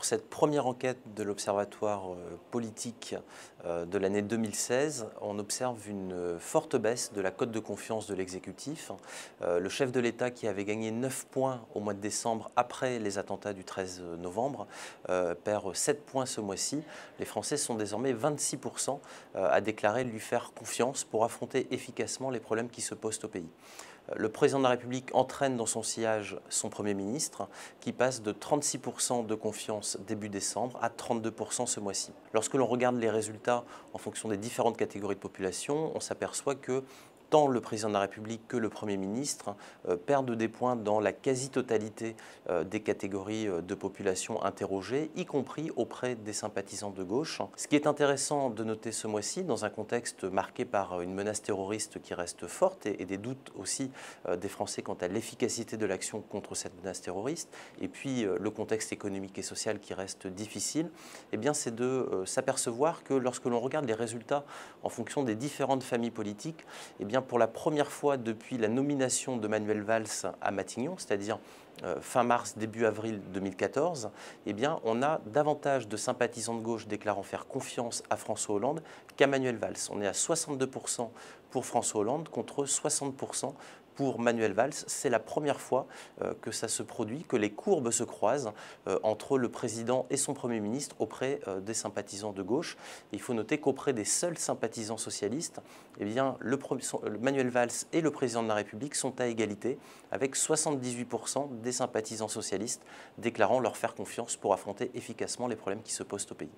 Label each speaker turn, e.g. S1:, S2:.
S1: cette première enquête de l'Observatoire politique de l'année 2016, on observe une forte baisse de la cote de confiance de l'exécutif. Le chef de l'État, qui avait gagné 9 points au mois de décembre après les attentats du 13 novembre, perd 7 points ce mois-ci. Les Français sont désormais 26% à déclarer lui faire confiance pour affronter efficacement les problèmes qui se posent au pays. Le président de la République entraîne dans son sillage son Premier ministre, qui passe de 36% de confiance début décembre à 32% ce mois-ci. Lorsque l'on regarde les résultats en fonction des différentes catégories de population, on s'aperçoit que tant le président de la République que le Premier ministre perdent des points dans la quasi-totalité des catégories de population interrogées, y compris auprès des sympathisants de gauche. Ce qui est intéressant de noter ce mois-ci, dans un contexte marqué par une menace terroriste qui reste forte et des doutes aussi des Français quant à l'efficacité de l'action contre cette menace terroriste, et puis le contexte économique et social qui reste difficile, eh bien c'est de s'apercevoir que lorsque l'on regarde les résultats en fonction des différentes familles politiques, eh bien pour la première fois depuis la nomination de Manuel Valls à Matignon, c'est-à-dire fin mars, début avril 2014, eh bien, on a davantage de sympathisants de gauche déclarant faire confiance à François Hollande qu'à Manuel Valls. On est à 62% pour François Hollande contre 60% pour Manuel Valls. C'est la première fois que ça se produit, que les courbes se croisent entre le président et son Premier ministre auprès des sympathisants de gauche. Il faut noter qu'auprès des seuls sympathisants socialistes, eh bien, Manuel Valls et le président de la République sont à égalité, avec 78% des sympathisants socialistes déclarant leur faire confiance pour affronter efficacement les problèmes qui se posent au pays.